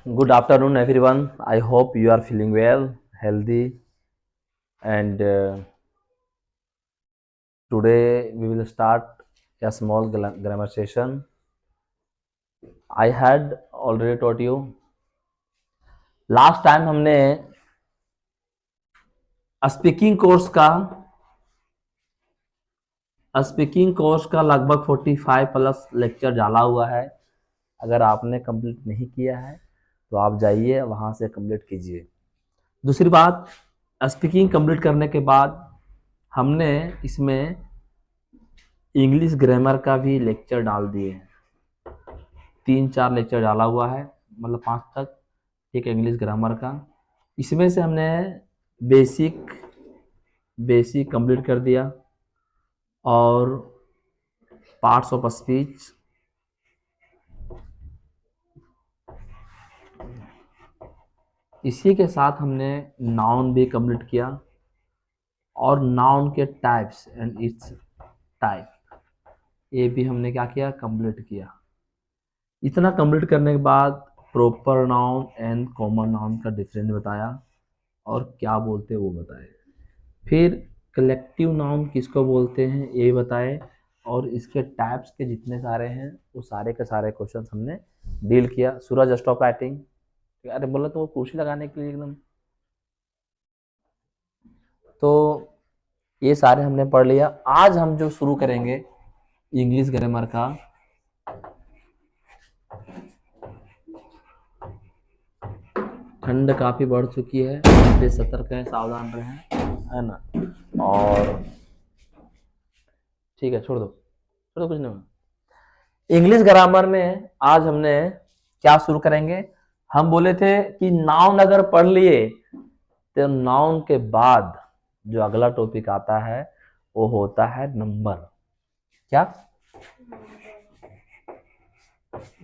Good afternoon, everyone. I hope you are feeling well, healthy, and today we will start a small grammar session. I had already taught you. Last time हमने speaking course का लगभग 45 plus lecture डाला हुआ है। अगर आपने complete नहीं किया है तो आप जाइए वहां से कंप्लीट कीजिए। दूसरी बात, स्पीकिंग कंप्लीट करने के बाद हमने इसमें इंग्लिश ग्रामर का भी लेक्चर डाल दिए हैं। 3-4 लेक्चर डाला हुआ है, मतलब 5 तक। ठीक है, इंग्लिश ग्रामर का। इसमें से हमने बेसिक कंप्लीट कर दिया और पार्ट्स ऑफ स्पीच, इसी के साथ हमने नाउन भी कंप्लीट किया और नाउन के टाइप्स एंड इट्स टाइप, ये भी हमने क्या किया, कंप्लीट किया। इतना कंप्लीट करने के बाद proper noun and common noun का डिफरेंस बताया और क्या बोलते हैं वो बताए। फिर कलेक्टिव नाउन किसको बोलते हैं ये बताए और इसके टाइप्स के जितने सारे हैं वो सारे के सारे क्वेश्चन हमने डील किया। सूरज स्टॉप राइटिंग। अरे बोला तो वो कुर्सी लगाने के लिए एकदम। तो ये सारे हमने पढ़ लिया। आज हम जो शुरू करेंगे इंग्लिश ग्रामर का, ठंड काफी बढ़ चुकी है, इसलिए सतर्क हैं, सावधान रहें, है ना। और ठीक है, छोड़ दो कुछ नहीं। इंग्लिश ग्रामर में आज हमने क्या शुरू करेंगे। हम बोले थे कि नाउन अगर पढ़ लिए तो नाउन के बाद जो अगला टॉपिक आता है वो होता है नंबर। क्या?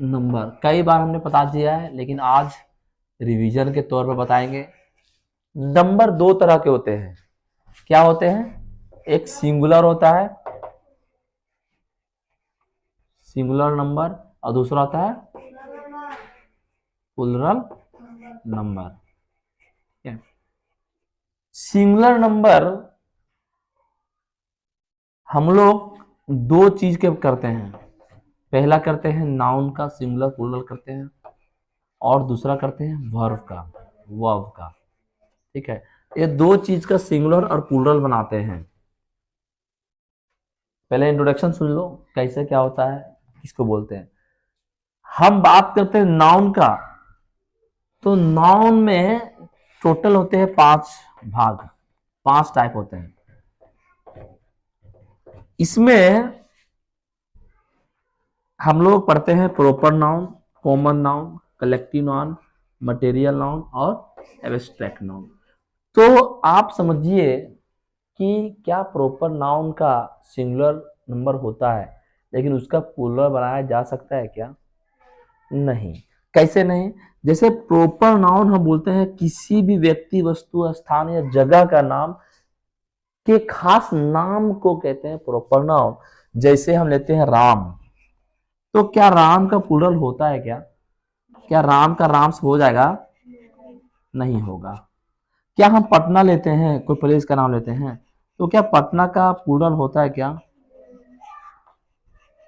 नंबर। कई बार हमने बता दिया है लेकिन आज रिवीजन के तौर पर बताएंगे। नंबर 2 तरह के होते हैं। क्या होते हैं? एक सिंगुलर होता है, सिंगुलर नंबर, और दूसरा होता है प्लूरल नंबर। सिंगुलर नंबर हम लोग 2 चीज के करते हैं। पहला करते हैं नाउन का सिंगुलर प्लूरल करते हैं और दूसरा करते हैं वर्ब का। ठीक है, ये 2 चीज का सिंगुलर और प्लूरल बनाते हैं। पहले इंट्रोडक्शन सुन लो, कैसे क्या होता है, किसको बोलते हैं। हम बात करते हैं नाउन का, तो नाउन में टोटल होते हैं 5 भाग, 5 टाइप होते हैं। इसमें हम लोग पढ़ते हैं proper noun, common noun, collective noun, material noun और एब्स्ट्रैक्ट नाउन। तो आप समझिए कि क्या प्रॉपर नाउन का सिंगुलर नंबर होता है लेकिन उसका प्लूरल बनाया जा सकता है क्या? नहीं। कैसे नहीं? जैसे प्रॉपर नाउन हम बोलते हैं किसी भी व्यक्ति, वस्तु, स्थान या जगह का नाम के खास नाम को कहते हैं प्रॉपर नाउन। जैसे हम लेते हैं राम, तो क्या राम का प्लूरल होता है क्या? क्या राम का राम से हो जाएगा? नहीं होगा। क्या हम पटना लेते हैं, कोई प्लेस का नाम लेते हैं, तो क्या पटना का प्लूरल होता है क्या?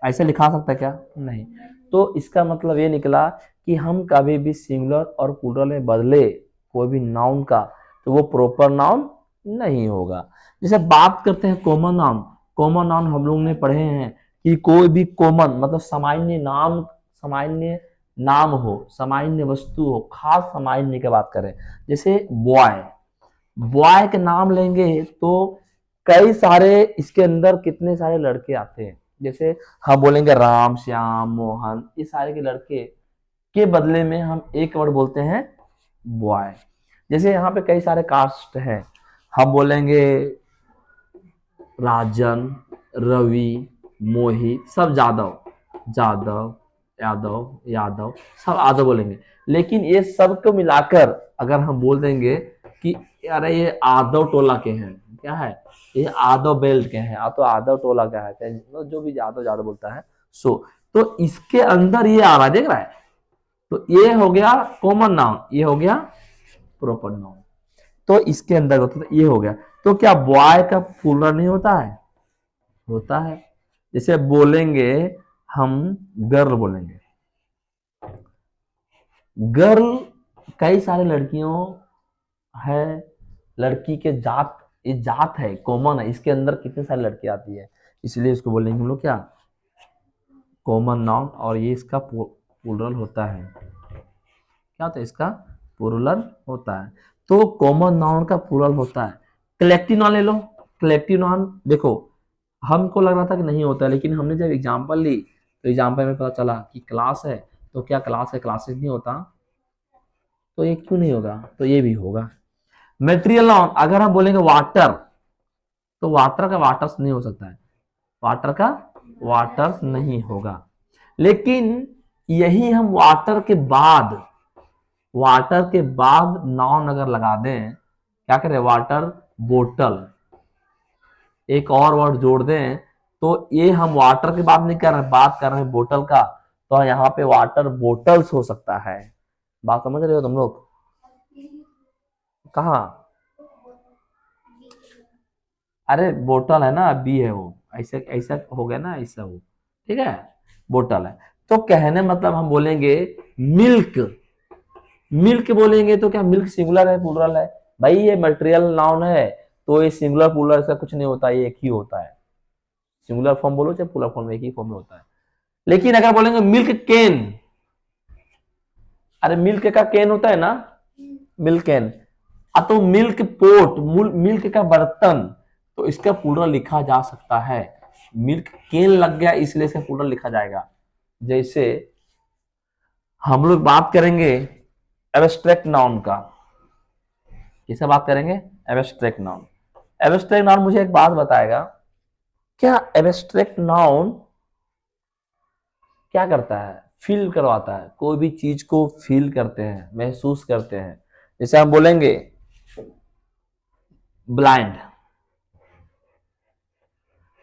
ऐसे लिखा सकता है क्या? नहीं। तो इसका मतलब ये निकला कि हम कभी भी सिंगुलर और प्लूरल में बदले कोई भी नाउन का तो वो प्रॉपर नाउन नहीं होगा। जैसे बात करते हैं कॉमन नाउन। कॉमन नाउन हम लोग ने पढ़े हैं कि कोई भी कॉमन मतलब सामान्य नाम हो, सामान्य वस्तु हो, खास सामान्य की बात करें। जैसे बॉय के नाम लेंगे तो कई सारे इसके अंदर कितने सारे लड़के आते हैं। जैसे हम बोलेंगे राम, श्याम, मोहन, ये सारे के लड़के के बदले में हम एक वर्ड बोलते हैं बॉय। जैसे यहाँ पे कई सारे कास्ट हैं, हम बोलेंगे राजन, रवि, मोहित, सब यादव, सब आदव बोलेंगे। लेकिन ये सब को मिलाकर अगर हम बोल देंगे कि अरे ये आदव टोला के हैं, क्या है ये, आदव बेल्ट के हैं, तो आदव टोला क्या है, जो भी यादव बोलता है। तो इसके अंदर ये आ रहा है, देख रहा है, तो ये हो गया कॉमन नाउन, ये हो गया प्रॉपर नाउन। तो इसके अंदर होता है, ये हो गया। तो क्या बॉय का प्लूरल नहीं होता है? होता है। जैसे बोलेंगे हम गर्ल बोलेंगे, गर्ल कई सारे लड़कियों है, लड़की के जात, ये जात है, कॉमन है, इसके अंदर कितने सारी लड़की आती है, इसलिए इसको बोलेंगे हम लोग क्या, कॉमन नाउन। और ये इसका प्लूरल होता है, क्या होता है, इसका प्लूरल होता है। तो कॉमन नाउन का प्लूरल होता है। कलेक्टिव नाउन ले लो, कलेक्टिव नाउन देखो, हमको लग रहा था कि नहीं होता है, लेकिन हमने जब एग्जांपल ली तो एग्जांपल में पता चला कि क्लास है, तो क्या क्लास है, क्लासेस नहीं होता, तो ये क्यों नहीं होगा, तो ये भी होगा। मेटेरियल नाउन, अगर हम बोलेंगे वाटर, तो वाटर का वाटर्स नहीं हो सकता है, वाटर का वाटर्स नहीं होगा। लेकिन यही हम वाटर के बाद नाउन अगर लगा दें, क्या करें, वाटर बोतल, एक और वर्ड जोड़ दें, तो ये हम वाटर की बात नहीं कर रहे, बात कर रहे हैं बोतल का, तो यहाँ पे वाटर बोटल्स हो सकता है। बात समझ रहे हो तुम लोग? कहा, अरे बोतल है ना, बी है वो, ऐसे ऐसा हो गया ना, ऐसा हो, ठीक है, बोतल है। तो कहने मतलब हम बोलेंगे मिल्क, मिल्क बोलेंगे तो क्या मिल्क सिंगुलर है प्लूरल है? भाई ये मटेरियल नाउन है, तो ये सिंगुलर प्लूरल ऐसा कुछ नहीं होता, ये एक ही होता है, सिंगुलर फॉर्म बोलो चाहे प्लूरल फॉर्म, एक ही फॉर्म में होता है। लेकिन अगर बोलेंगे मिल्क कैन, अरे मिल्क का कैन होता है ना, मिल्क कैन, तो मिल्क पोट, मिल्क का बर्तन, तो इसका प्लूरल लिखा जा सकता है। मिल्क कैन लग गया इसलिए इसका प्लूरल लिखा जाएगा। जैसे हम लोग बात करेंगे एब्स्ट्रैक्ट नाउन का, किसे बात करेंगे, एब्स्ट्रैक्ट नाउन। एब्स्ट्रैक्ट नाउन मुझे एक बात बताएगा, क्या एब्स्ट्रैक्ट नाउन क्या करता है, फील करवाता है, कोई भी चीज को फील करते हैं, महसूस करते हैं। जैसे हम बोलेंगे ब्लाइंड,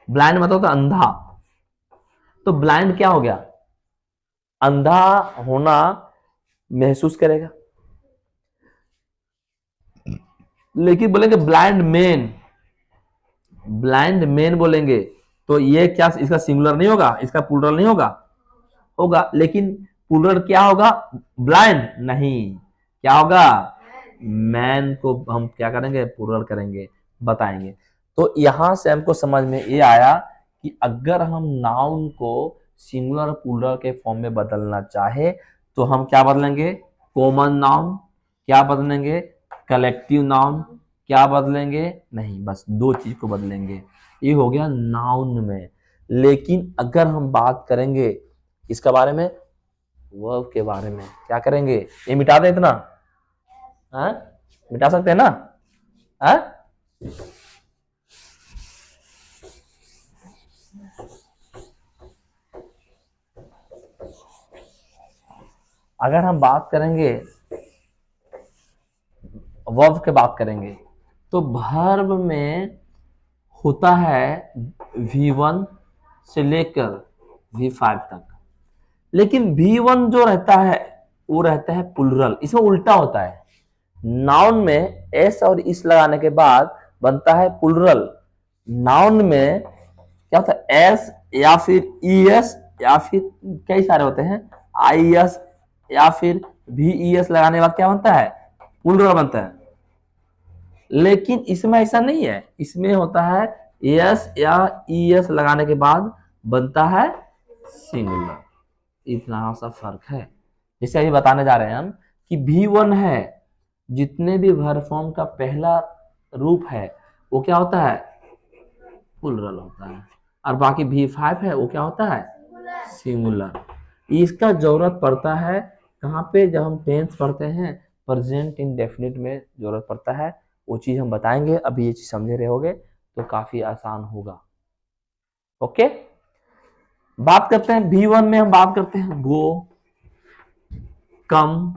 ब्लाइंड मतलब तो अंधा, तो ब्लाइंड क्या हो गया, अंधा होना महसूस करेगा। लेकिन बोलेंगे ब्लाइंड मैन, ब्लाइंड मैन बोलेंगे तो ये क्या, इसका सिंगुलर नहीं होगा, इसका प्लूरल नहीं होगा, होगा, लेकिन प्लूरल क्या होगा, ब्लाइंड नहीं, क्या होगा, मैन को हम क्या करेंगे, प्लूरल करेंगे, बताएंगे। तो यहां से हमको समझ में ये आया कि अगर हम नाउन को सिंगुलर प्लूरल के फॉर्म में बदलना चाहे तो हम क्या बदलेंगे, कॉमन नाउन, क्या बदलेंगे, कलेक्टिव नाउन, क्या बदलेंगे, नहीं, बस दो चीज को बदलेंगे, ये हो गया नाउन में। लेकिन अगर हम बात करेंगे इसका बारे में, वर्ब के बारे में, क्या करेंगे, ये मिटा दें इतना, हाँ मिटा सकते हैं ना, हाँ? अगर हम बात करेंगे वर्ब के बात करेंगे तो वर्ब में होता है V1 से लेकर V5 तक, लेकिन V1 जो रहता है वो रहता है प्लूरल, इसमें उल्टा होता है, नाउन में एस और इस लगाने के बाद बनता है प्लूरल, नाउन में क्या होता है, एस या फिर ईएस या फिर कई सारे होते हैं, आईएस या फिर VES लगाने के बाद क्या बनता है, प्लूरल बनता है। लेकिन इसमें ऐसा नहीं है, इसमें होता है एस या ईएस लगाने के बाद बनता है सिंगुलर, इतना सा फर्क है। जैसे अभी बताने जा रहे हैं हम कि V1 है, जितने भी वर्ब फॉर्म का पहला रूप है वो क्या होता है, प्लूरल होता है, और बाकी V5 है वो क्या होता है, सिंगुलर। इसका जरूरत पड़ता है कहाँ पे, जब हम टेंस पढ़ते हैं, प्रेजेंट इंडेफिनिट में जरूरत पड़ता है, वो चीज हम बताएंगे। अभी ये चीज समझे रहे होगे तो काफी आसान होगा। ओके, बात करते हैं V1 में, हम बात करते हैं गो, कम,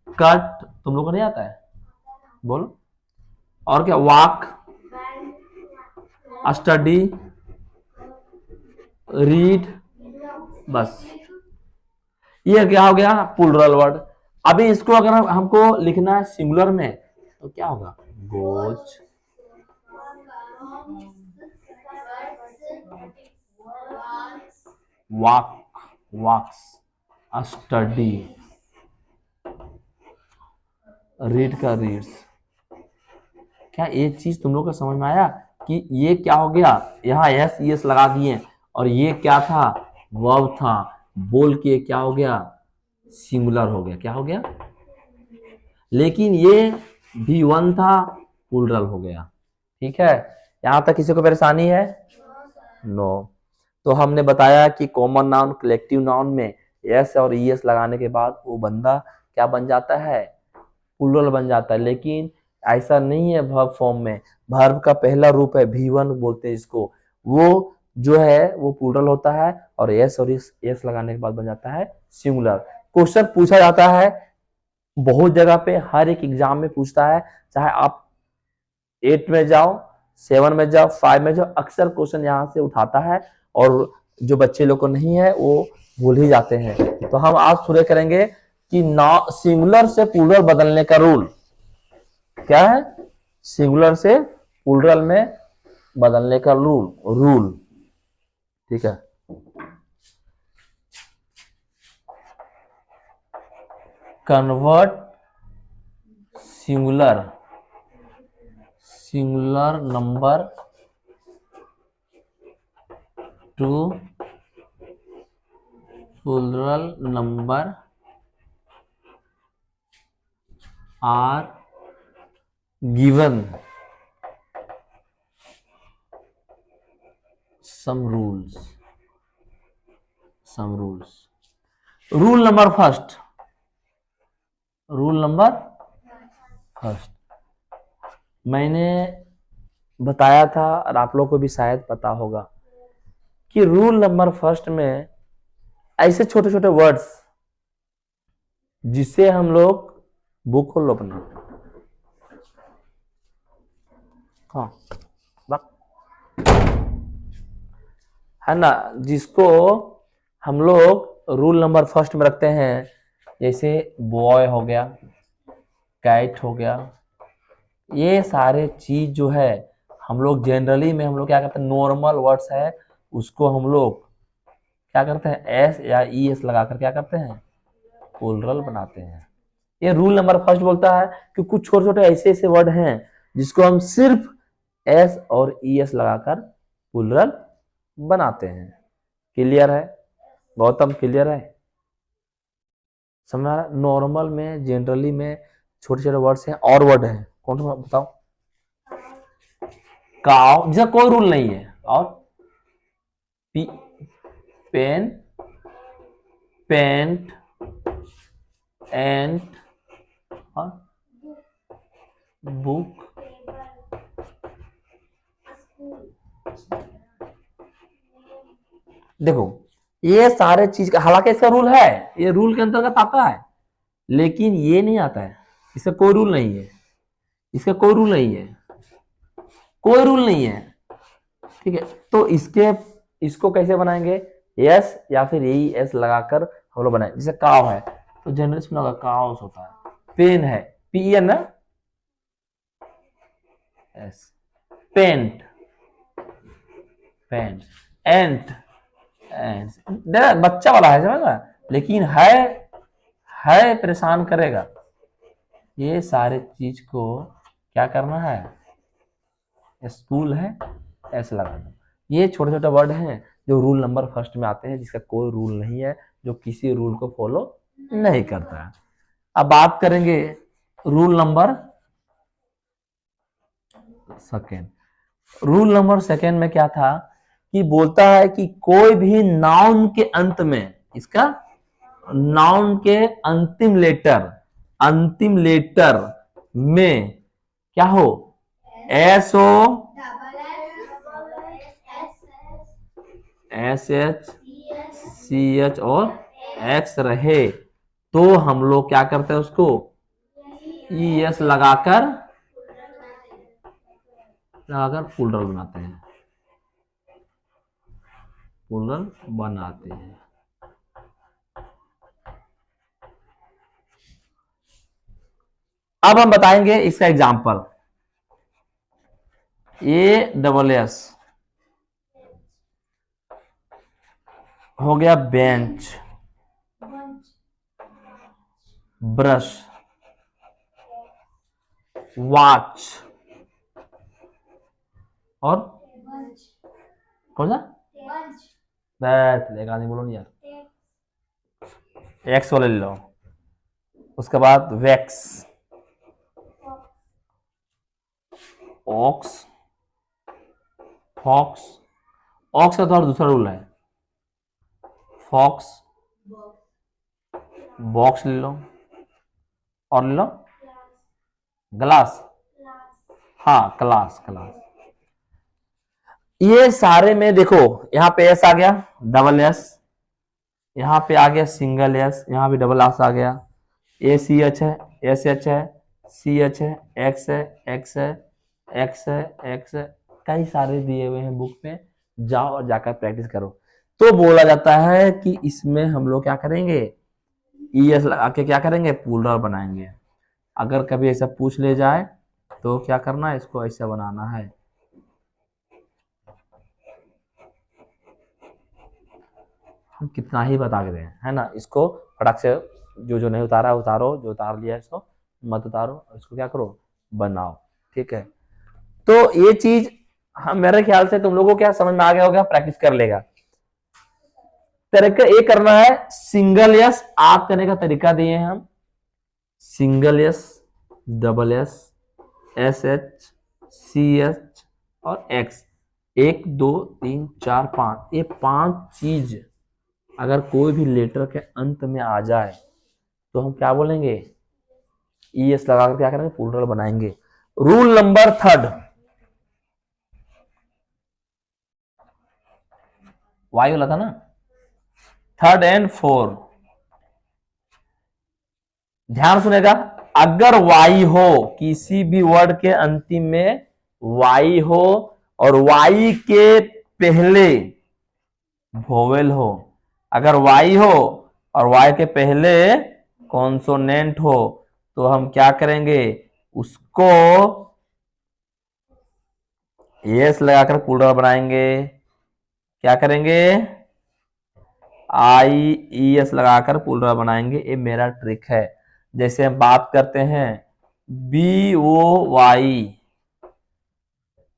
कट, तुम लोग को नहीं आता है, बोलो, और क्या, वॉक, स्टडी, रीड, बस ये क्या हो गया, प्लूरल वर्ड। अभी इसको अगर हमको लिखना है सिंगुलर में तो क्या होगा, गोज, वॉक, वॉक्स, स्टडी, रीड का रीड्स। क्या ये चीज तुम लोग को समझ में आया कि ये क्या हो गया, यहाँ एस एस लगा दिए और ये क्या था, वर्ब था, बोल के क्या हो गया, सिंगुलर हो गया। क्या हो गया, लेकिन ये भी वन था, प्लूरल हो गया। ठीक है, यहां तक किसी को परेशानी है? नो। तो हमने बताया कि कॉमन नाउन कलेक्टिव नाउन में एस और ईएस लगाने के बाद वो बंदा क्या बन जाता है, प्लूरल बन जाता है। लेकिन ऐसा नहीं है वर्ब फॉर्म में। वर्ब का पहला रूप है V1 बोलते हैं इसको, वो जो है वो प्लूरल होता है और एस और एस लगाने के बाद बन जाता है सिंगुलर। क्वेश्चन पूछा जाता है बहुत जगह पे, हर एक एग्जाम में पूछता है, चाहे आप 8 में जाओ, 7 में जाओ, 5 में जाओ, अक्सर क्वेश्चन यहाँ से उठाता है। और जो बच्चे लोग को नहीं है वो भूल ही जाते हैं। तो हम आज शुरू करेंगे कि सिंगुलर से प्लूरल बदलने का रूल क्या है, सिंगुलर से प्लूरल में बदलने का रूल। ठीक है, convert singular number to plural number are given some rules. Rule number first, मैंने बताया था और आप लोग को भी शायद पता होगा कि रूल नंबर फर्स्ट में ऐसे छोटे छोटे वर्ड्स जिसे हम लोग, बुक खोल लो अपना, हाँ है ना, जिसको हम लोग रूल नंबर फर्स्ट में रखते हैं। जैसे बॉय हो गया, कैट हो गया, ये सारे चीज जो है हम लोग जनरली में हम लोग क्या करते हैं, नॉर्मल वर्ड्स है उसको हम लोग क्या करते हैं, एस या ई एस लगाकर क्या करते हैं, प्लूरल बनाते हैं। ये रूल नंबर फर्स्ट बोलता है कि कुछ छोटे छोटे ऐसे ऐसे वर्ड हैं जिसको हम सिर्फ एस और ई एस लगाकर प्लूरल बनाते हैं। क्लियर है गौतम, क्लियर है? समझ आ रहा? नॉर्मल में जनरली में छोटे छोटे वर्ड्स हैं और वर्ड हैं, कौन सा बताओ? काव जिसका कोई रूल नहीं है, और पेन, पेंट, एंड, और बुक, देखो ये सारे चीज का, हालांकि इसका रूल है, ये रूल के अंतर्गत आता है, लेकिन ये नहीं आता है, इसका कोई रूल नहीं है, इसका कोई रूल नहीं है, कोई रूल नहीं है। ठीक है, तो इसको कैसे बनाएंगे, एस या फिर यही एस लगाकर हम लोग बनाए। जैसे काव है तो जनरली सुना होगा काउस होता है, पेन है PEN ना, एस, पेंट, पेंट, एंट, बच्चा वाला है समझ, लेकिन है परेशान करेगा। ये सारे चीज को क्या करना है, स्कूल है ऐसे लगाना। ये छोटे छोटे वर्ड हैं जो रूल नंबर फर्स्ट में आते हैं, जिसका कोई रूल नहीं है, जो किसी रूल को फॉलो नहीं करता है। अब बात करेंगे rule number second. Rule number second में क्या था कि बोलता है कि कोई भी नाउन के अंत में, इसका नाउन के अंतिम लेटर में क्या हो, एस हो, SH CH और एक्स रहे तो हम लोग क्या करते हैं, उसको ES लगाकर प्लूरल बनाते हैं, अब हम बताएंगे इसका एग्जाम्पल। ASS हो गया बेंच, ब्रश, वॉच और कौन सा बैट लेगा, नहीं बोलो नहीं यार, एक्स वाले ले लो। उसके बाद वैक्स, ऑक्स, फॉक्स, ऑक्स का तो और दूसरा रूल है, फॉक्स, बॉक्स ले लो और ले लो ग्लास, हाँ क्लास, क्लास। ये सारे में देखो, यहाँ पे एस आ गया, डबल एस, यहाँ पे आ गया सिंगल एस, यहाँ भी डबल एस आ गया, ACH है, SH है, CH है, एक्स है, एक्स है, एक्स है, एक्स है, कई सारे दिए हुए हैं बुक में, जाओ और जाकर प्रैक्टिस करो। तो बोला जाता है कि इसमें हम लोग क्या करेंगे, ES लगा के क्या करेंगे, प्लूरल बनाएंगे। अगर कभी ऐसा पूछ ले जाए तो क्या करना है, इसको ऐसा बनाना है। हम कितना ही बता रहे हैं, है ना, इसको फटाक से जो जो नहीं उतारा उतारो, जो उतार लिया इसको मत उतारो, इसको क्या करो, बनाओ। ठीक है, तो ये चीज हम, मेरे ख्याल से तुम लोगों को क्या समझ में आ गया होगा, प्रैक्टिस कर लेगा। तरीका ये करना है, सिंगल यस आप करने का तरीका दिए हैं हम, single yes, double S, SH, CH और X, 1 2 3 4 5, ये 5 चीज अगर कोई भी लेटर के अंत में आ जाए तो हम क्या बोलेंगे, ES लगाकर क्या करेंगे, प्लूरल बनाएंगे। रूल नंबर 3, वाई वाला था ना, 3rd and 4th, ध्यान सुनेगा। अगर वाई हो, किसी भी वर्ड के अंतिम में वाई हो और वाई के पहले वोवेल हो, अगर वाई हो और वाई के पहले कॉन्सोनेंट हो, तो हम क्या करेंगे, उसको एस लगाकर प्लूरल बनाएंगे। क्या करेंगे, IES लगाकर प्लूरल बनाएंगे। ये मेरा ट्रिक है। जैसे हम बात करते हैं BOY,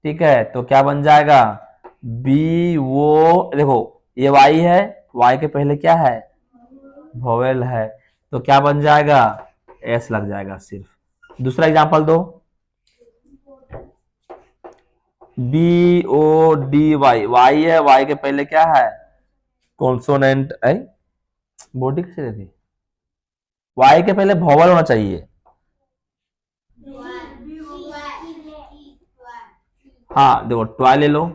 ठीक है, तो क्या बन जाएगा, BO, देखो ये वाई है, वाई के पहले क्या है, वोवेल है, तो क्या बन जाएगा, एस लग जाएगा सिर्फ। दूसरा एग्जांपल दो, BODY, वाई है, वाई के पहले क्या है, कॉन्सोनेंट है, बॉडी कैसे रहती, वाई के पहले वोवेल होना चाहिए, हाँ देखो, ट्वाई ले लो,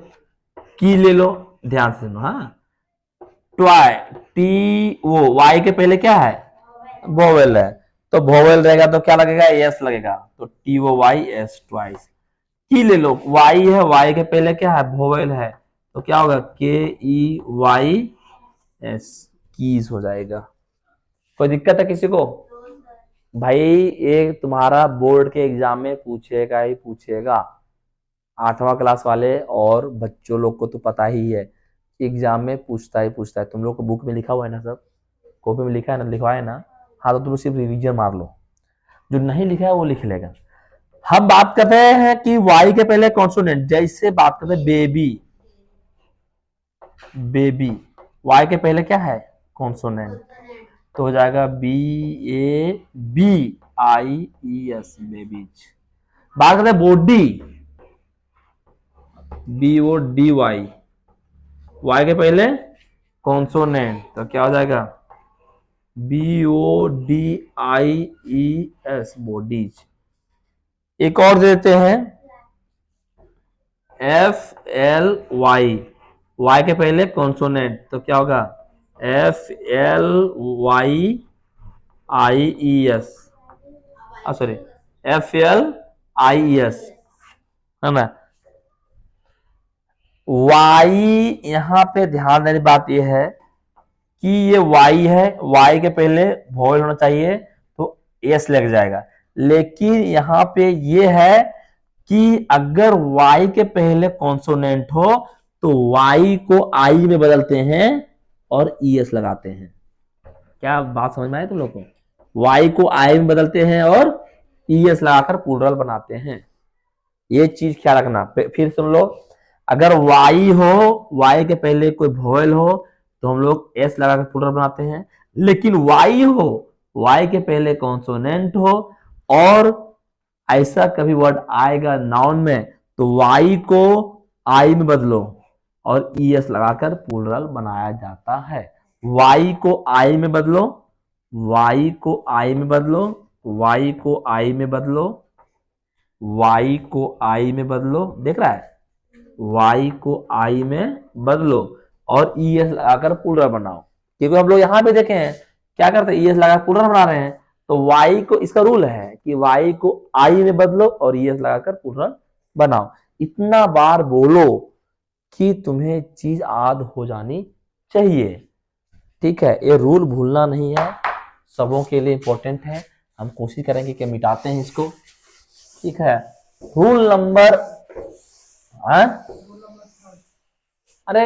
की ले लो, ध्यान से सुनो, हाँ ट्वाई, TO, वाई के पहले क्या है, वोवेल है, तो वोवेल रहेगा तो क्या लगेगा, एस लगेगा, तो TOYS, ट्वाइस। की ले लो, वाई है, वाई के पहले क्या है, वोवेल है, तो क्या होगा, KEYS, कीज हो जाएगा। कोई दिक्कत है किसी को, भाई ये तुम्हारा बोर्ड के एग्जाम में पूछेगा ही पूछेगा, 8वां क्लास वाले और बच्चों लोग को तो पता ही है, एग्जाम में पूछता ही पूछता है। तुम लोग को बुक में लिखा हुआ है ना, सब कॉपी में लिखा है ना, लिखवाया है ना, हाँ, तो तुम सिर्फ रिवीजन मार लो, जो नहीं लिखा है वो लिख लेगा। हम बात कर रहे हैं कि वाई के पहले कॉन्सोनेंट, जैसे बात करते हैं बेबी, बेबी, वाई के पहले क्या है, कॉन्सोनेंट, तो हो जाएगा BABIES, बेबीज। बात करते हैं बॉडी, BODY, वाई के पहले कॉन्सोनेंट, तो क्या हो जाएगा, BODIES, बॉडीज। एक और देते हैं FLY, वाई के पहले कॉन्सोनेंट, तो क्या होगा, FLYIES, सॉरी FLIES, है ना। वाई, यहां पे ध्यान देने बात यह है कि ये वाई है, वाई के पहले वोवेल होना चाहिए, तो एस लग जाएगा। लेकिन यहाँ पे ये है कि अगर y के पहले कॉन्सोनेंट हो तो y को I में बदलते हैं और es लगाते हैं। क्या बात समझ में आई तुम लोग को? y को I में बदलते हैं और es लगाकर प्लूरल बनाते हैं। ये चीज ख्याल रखना। फिर सुन लो, अगर y हो, y के पहले कोई वोवेल हो तो हम लोग s लगाकर प्लूरल बनाते हैं, लेकिन y हो, y के पहले कॉन्सोनेंट हो और ऐसा कभी वर्ड आएगा नाउन में तो y को I में बदलो और es लगाकर प्लूरल बनाया जाता है। y को I में बदलो, y को I में बदलो, y को I में बदलो, y को I में बदलो, देख रहा है, y को I में बदलो और es लगाकर प्लूरल बनाओ। क्योंकि हम लोग यहाँ पे देखे हैं क्या करते हैं, es लगाकर प्लूरल बना रहे हैं, तो y को, इसका रूल है कि y को I में बदलो और es लगाकर प्लूरल बनाओ। इतना बार बोलो कि तुम्हें चीज याद हो जानी चाहिए। ठीक है, ये रूल भूलना नहीं है, सबों के लिए इंपॉर्टेंट है। हम कोशिश करेंगे कि मिटाते हैं इसको। ठीक है, रूल नंबर, अरे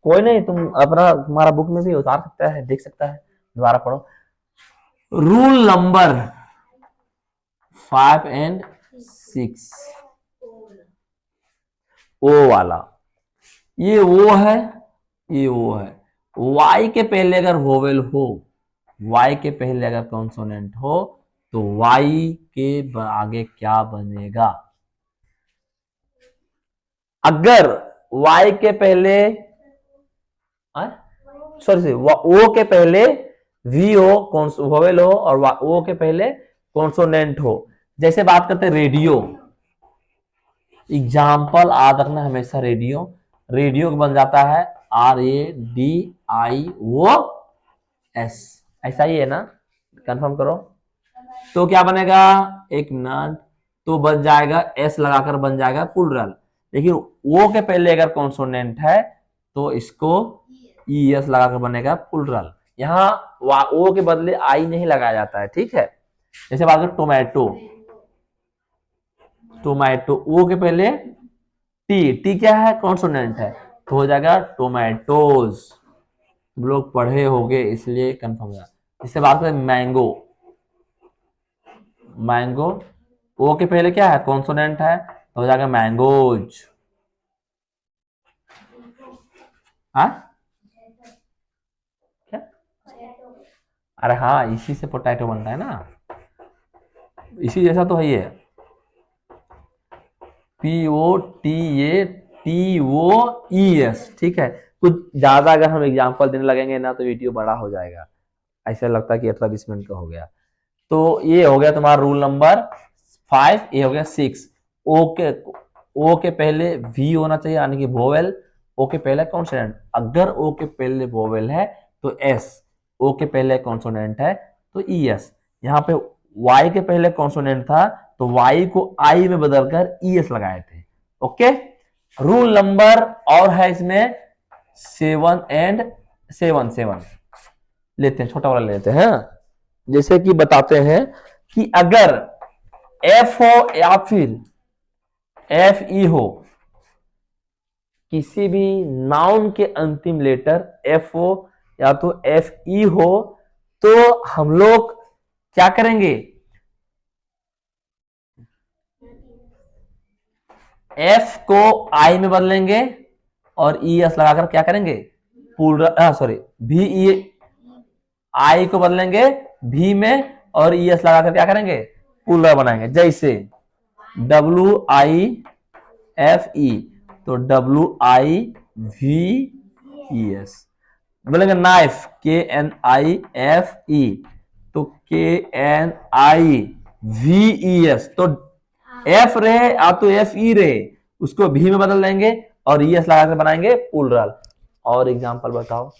कोई नहीं, तुम अपना, तुम्हारा बुक में भी उतार सकता है, देख सकता है, दोबारा पढ़ो। रूल नंबर 5 and 6, ओ वाला, ये ओ है, ये ओ है। y के पहले अगर वोवेल हो, y के पहले अगर कॉन्सोनेंट हो तो y के आगे क्या बनेगा? अगर y के पहले, सॉरी, o के पहले v हो, वोवेल हो, और o के पहले कॉन्सोनेंट हो। जैसे बात करते हैं रेडियो, एग्जाम्पल याद रखना हमेशा, रेडियो, रेडियो बन जाता है RADIOS, ऐसा ही है ना, कंफर्म करो। तो क्या बनेगा, एक मिनट, तो बन जाएगा S लगाकर बन जाएगा प्लूरल। लेकिन O के पहले अगर कॉन्सोनेंट है तो इसको ES लगाकर बनेगा प्लूरल। यहाँ O के बदले I नहीं लगाया जाता है। ठीक है, जैसे बात करें टोमेटो, टोमेटो, O के पहले टी क्या है, कॉन्सोनेंट है, तो हो जाएगा टोमेटोज। लोग पढ़े होंगे इसलिए कंफर्म है। इससे बात करें मैंगो, मैंगो, ओ के पहले क्या है, कॉन्सोनेंट है, तो हो जाएगा मैंगोज। हाँ क्या, अरे हाँ, इसी से पोटैटो बनता है ना, इसी जैसा तो है ये, POTATOES। ठीक है, कुछ ज्यादा अगर हम एग्जांपल देने लगेंगे ना तो वीडियो बड़ा हो जाएगा, ऐसा लगता है कि 18-20 मिनट का हो गया। तो ये हो गया तुम्हारा रूल नंबर 5, ये हो गया 6। ओ के पहले V होना चाहिए, यानी कि वोवेल, ओ के पहले कॉन्सोनेंट। अगर ओ के पहले वोवेल है तो S, ओ के पहले कॉन्सोनेंट है तो ES। यहाँ पे Y के पहले कॉन्सोनेंट था तो Y को I में बदलकर ES लगाए थे। ओके, रूल नंबर और है इसमें 7 and 7 लेते हैं, छोटा वाला लेते हैं। जैसे कि बताते हैं कि अगर F हो या फिर FE हो, किसी भी नाउन के अंतिम लेटर F हो या तो FE हो, तो हम लोग क्या करेंगे, F को I में बदलेंगे और ES लगाकर क्या करेंगे, प्लूरल, सॉरी, VE, I को बदलेंगे V में और ES लगाकर क्या करेंगे, प्लूरल बनाएंगे। जैसे WIFE, तो WIVES बोलेंगे। नाइफ, KNIFE, तो KNIVES, तो F रहे या तो FE रहे, उसको V में बदल देंगे और ES लगाकर बनाएंगे प्लूरल। और एग्जांपल बताओ,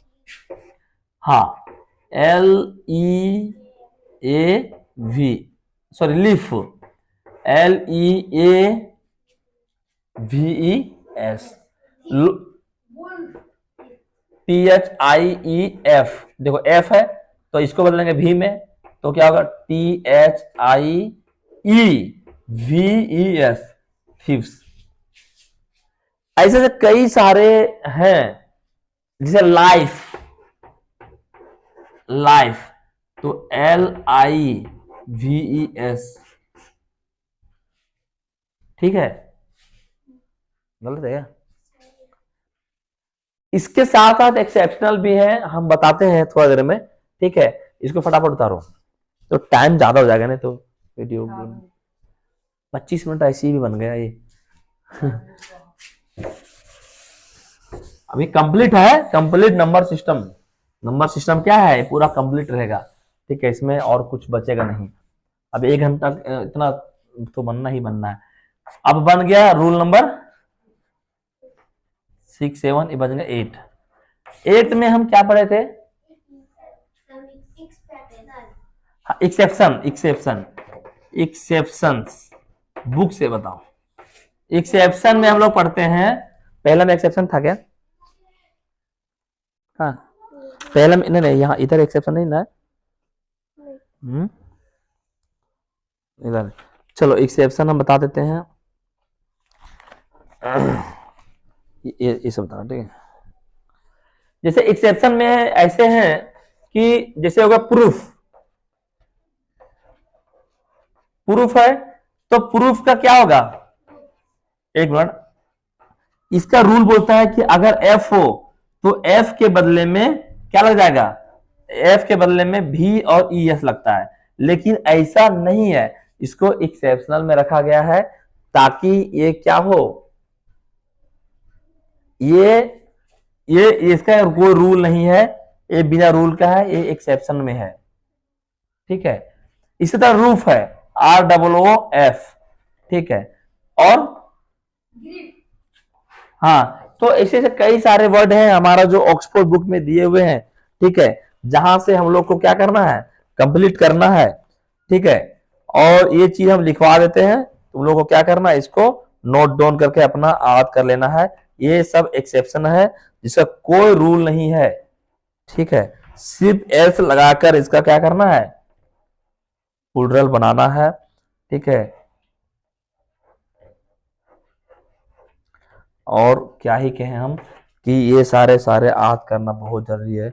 हाँ, LEAV, sorry, leaf, LEAVES, THIEF, देखो F है तो इसको बदलेंगे V में, तो क्या होगा, THIEF, EVES, थीव्स। ऐसे ऐसे कई सारे हैं, जैसे लाइफ, लाइफ तो LIVES, ठीक है, गलत है क्या? इसके साथ साथ एक्सेप्शनल भी है, हम बताते हैं थोड़ा देर में, ठीक है। इसको फटाफट उतारो, तो टाइम ज्यादा हो जाएगा, नहीं तो वीडियो 25 मिनट ऐसे ही भी बन गया ये। अभी कंप्लीट है, complete number system. Number system क्या है, पूरा कंप्लीट रहेगा, ठीक है, इसमें और कुछ बचेगा नहीं। अब 1 घंटा इतना तो बनना ही बनना है। अब बन गया रूल नंबर 6 7, ये बन गया 8। 8 में हम क्या पढ़े थे? Exception, exception, exceptions. बुक से बताओ। एक्सेप्शन में हम लोग पढ़ते हैं, पहला में एक्सेप्शन था क्या? हाँ, पहला में नहीं, यहाँ इधर एक्सेप्शन नहीं ना, इधर। चलो एक्सेप्शन हम बता देते हैं, ये सब बताना, ठीक है। जैसे एक्सेप्शन में ऐसे हैं कि जैसे होगा प्रूफ, प्रूफ है तो प्रूफ का क्या होगा, एक मिनट, इसका रूल बोलता है कि अगर एफ हो तो एफ के बदले में क्या लग जाएगा, एफ के बदले में भी और ES लगता है, लेकिन ऐसा नहीं है, इसको एक्सेप्शनल में रखा गया है ताकि ये क्या हो, ये इसका कोई रूल नहीं है, ये बिना रूल का है, ये एक्सेप्शन में है, ठीक है। इसी तरह रूफ है, ROOF, ठीक है। और हाँ, तो ऐसे ऐसे कई सारे वर्ड हैं हमारा जो ऑक्सफोर्ड बुक में दिए हुए हैं, ठीक है, जहां से हम लोग को क्या करना है, कंप्लीट करना है, ठीक है। और ये चीज हम लिखवा देते हैं, तुम लोग को क्या करना है, इसको नोट डाउन करके अपना याद कर लेना है। ये सब एक्सेप्शन है जिसका कोई रूल नहीं है, ठीक है, सिर्फ एल्स लगाकर इसका क्या करना है, प्लूरल बनाना है, ठीक है। और क्या ही कहें हम कि ये सारे याद करना बहुत जरूरी है।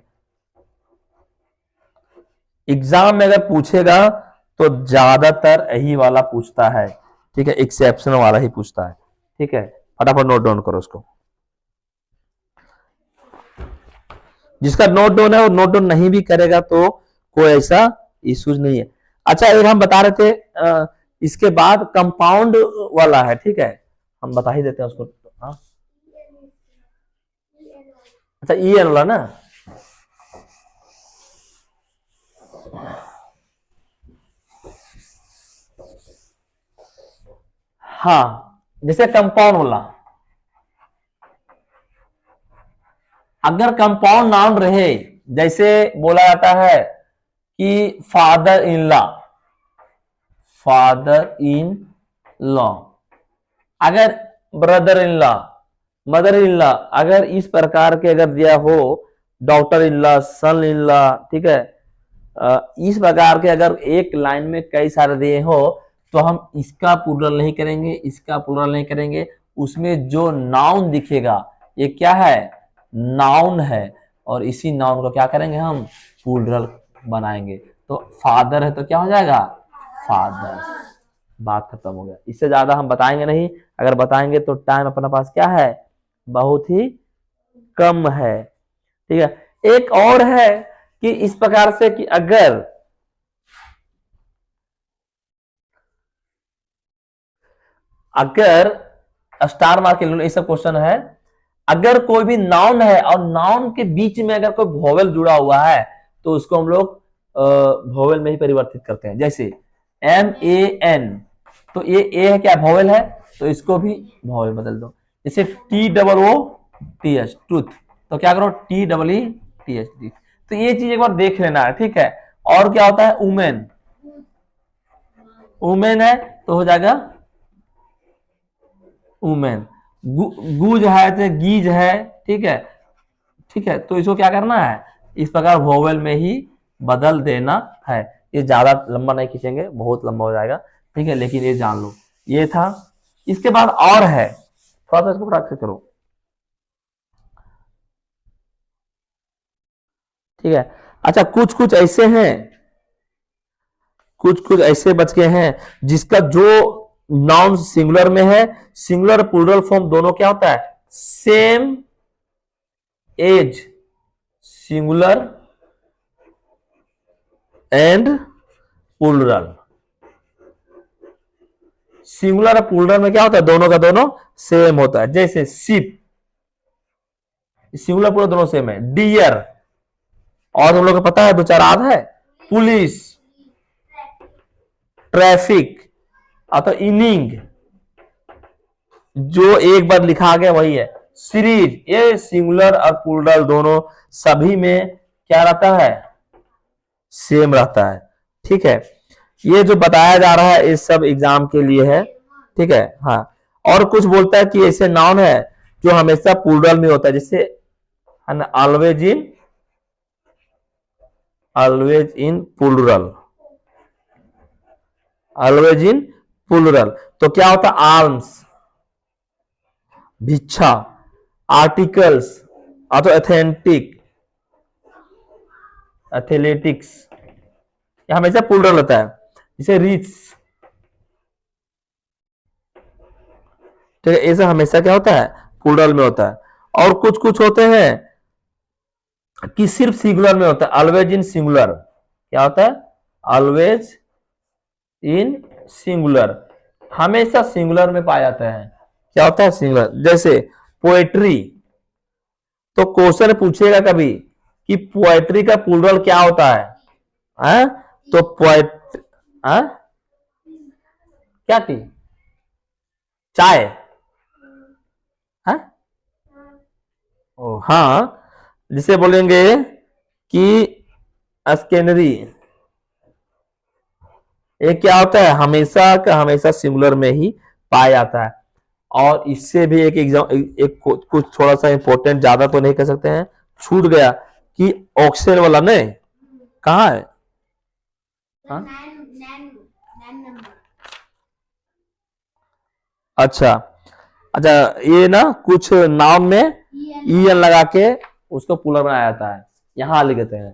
एग्जाम में अगर पूछेगा तो ज्यादातर यही वाला पूछता है, ठीक है, एक्सेप्शन वाला ही पूछता है, ठीक है। फटाफट नोट डाउन करो उसको, जिसका नोट डाउन है वो नोट डाउन नहीं भी करेगा तो कोई ऐसा इश्यूज नहीं है। अच्छा, एक हम बता रहे थे, इसके बाद कंपाउंड वाला है, ठीक है, हम बता ही देते हैं उसको। हाँ, अच्छा, EN वाला ना, हाँ, जैसे कंपाउंड वाला, अगर कंपाउंड नाउन रहे, जैसे बोला जाता है कि father in law, father in law, अगर brother in law, mother in law, अगर इस प्रकार के अगर दिया हो, doctor in law, son in law, ठीक है, इस प्रकार के अगर एक लाइन में कई सारे दिए हो तो हम इसका प्लूरल नहीं करेंगे, इसका प्लूरल नहीं करेंगे, उसमें जो नाउन दिखेगा ये क्या है, नाउन है, और इसी नाउन को क्या करेंगे, हम प्लूरल बनाएंगे। तो फादर है तो क्या हो जाएगा, फादर, बात खत्म हो गया। इससे ज्यादा हम बताएंगे नहीं, अगर बताएंगे तो टाइम अपने पास क्या है, बहुत ही कम है, ठीक है। एक और है कि इस प्रकार से कि अगर स्टार मार्क ये सब क्वेश्चन है, अगर कोई भी नाउन है और नाउन के बीच में अगर कोई वोवेल जुड़ा हुआ है तो उसको हम लोग वोवेल में ही परिवर्तित करते हैं। जैसे MAN, तो ये ए है क्या, वोवेल है, तो इसको भी वोवेल बदल दो। जैसे TOOTH, ट्रूथ, तो क्या करो TEETH। तो ये चीज एक बार देख लेना है, ठीक है। और क्या होता है, वुमेन, वुमेन है तो हो जाएगा वुमेन, गूज है तो गीज है, ठीक है, ठीक है। तो इसको क्या करना है, इस प्रकार वोवेल में ही बदल देना है। ये ज्यादा लंबा नहीं खींचेंगे, बहुत लंबा हो जाएगा, ठीक है, लेकिन ये जान लो ये था। इसके बाद और है, थोड़ा सा इसको फटाक से करो, ठीक है। अच्छा, कुछ कुछ ऐसे हैं, कुछ कुछ ऐसे बच गए हैं जिसका जो नाउन सिंगुलर में है, सिंगुलर प्लूरल फॉर्म दोनों क्या होता है, same as, singular and plural. Singular और प्लूरल में क्या होता है, दोनों का दोनों सेम होता है। जैसे शिप, सिंगुलर प्लूरल दोनों सेम है। डियर, और हम लोग को पता है दो चार आध है, पुलिस, ट्रैफिक, अथवा इनिंग, जो एक बार लिखा गया वही है। सीरीज, ये सिंगुलर और प्लूरल दोनों सभी में क्या रहता है, सेम रहता है, ठीक है। ये जो बताया जा रहा है ये सब एग्जाम के लिए है, ठीक है। हाँ, और कुछ बोलता है कि ऐसे नाउन है जो हमेशा प्लूरल में होता है, जैसे always in plural, always in plural. तो क्या होता है, आर्म्स, भिक्षा, आर्टिकल्स, अथवा एथेंटिक, एथलेटिक्स, ये हमेशा प्लूरल होता है। जैसे रिच, ठीक है, ऐसे हमेशा क्या होता है, प्लूरल में होता है। और कुछ कुछ होते हैं कि सिर्फ सिंगुलर में होता है, ऑलवेज इन सिंगुलर, क्या होता है, ऑलवेज इन सिंगुलर, हमेशा सिंगुलर में पाया जाता है, क्या होता है, सिंगुलर। जैसे पोएट्री, तो क्वेश्चन पूछेगा कभी कि पोएट्री का प्लूरल क्या होता है? तो पोएट, क्या थी, चाय, है? ओ हाँ, जिसे बोलेंगे कि स्केनरी, ये क्या होता है, हमेशा का हमेशा सिंगुलर में ही पाया जाता है। और इससे भी एक एग्जाम, एक कुछ थोड़ा सा इंपॉर्टेंट, ज्यादा तो नहीं कह सकते हैं, छूट गया कि ऑक्सीजन वाला नहीं, कहाँ है, हाँ? अच्छा अच्छा, ये ना कुछ नाम में ई एन लगा के उसको प्लूरल बनाया जाता है, यहां लिख देते हैं।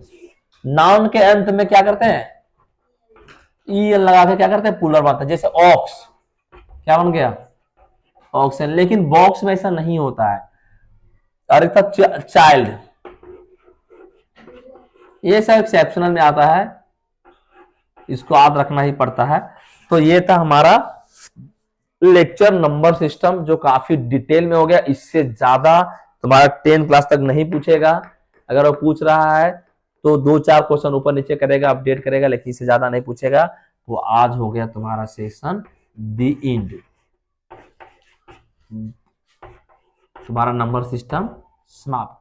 नाउन के अंत में क्या करते हैं, ई एन लगा के क्या करते हैं, प्लूरल बनाते हैं। जैसे ऑक्स, क्या बन गया, ऑक्सीजन। लेकिन बॉक्स में ऐसा नहीं होता है। और एक था चाइल्ड, ये सब एक्सेप्शनल में आता है, इसको याद रखना ही पड़ता है। तो ये था हमारा लेक्चर नंबर सिस्टम, जो काफी डिटेल में हो गया। इससे ज्यादा तुम्हारा 10 क्लास तक नहीं पूछेगा। अगर वो पूछ रहा है तो 2-4 क्वेश्चन ऊपर नीचे करेगा, अपडेट करेगा, लेकिन इससे ज्यादा नहीं पूछेगा। तो आज हो गया तुम्हारा सेशन दी एंड, तुम्हारा नंबर सिस्टम समाप्त।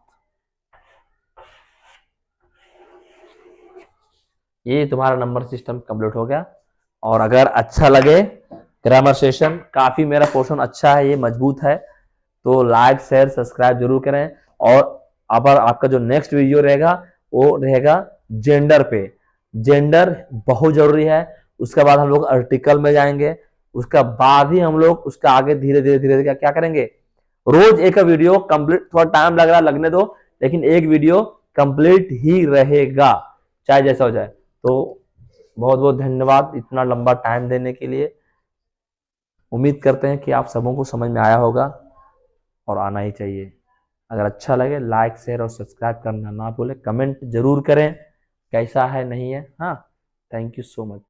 ये तुम्हारा नंबर सिस्टम कंप्लीट हो गया। और अगर अच्छा लगे ग्रामर सेशन, काफी मेरा पोर्शन अच्छा है, ये मजबूत है, तो लाइक शेयर सब्सक्राइब जरूर करें। और अब आपका जो नेक्स्ट वीडियो रहेगा वो रहेगा जेंडर पे। जेंडर बहुत जरूरी है। उसके बाद हम लोग आर्टिकल में जाएंगे, उसका बाद ही हम लोग उसका आगे धीरे धीरे क्या करेंगे, रोज एक वीडियो कंप्लीट, थोड़ा टाइम लग रहा है, लगने दो, लेकिन एक वीडियो कंप्लीट ही रहेगा, चाहे जैसा हो जाए। तो बहुत बहुत धन्यवाद इतना लंबा टाइम देने के लिए। उम्मीद करते हैं कि आप सबों को समझ में आया होगा, और आना ही चाहिए। अगर अच्छा लगे लाइक शेयर और सब्सक्राइब करना ना भूलें, कमेंट जरूर करें कैसा है नहीं है। हाँ, थैंक यू सो मच।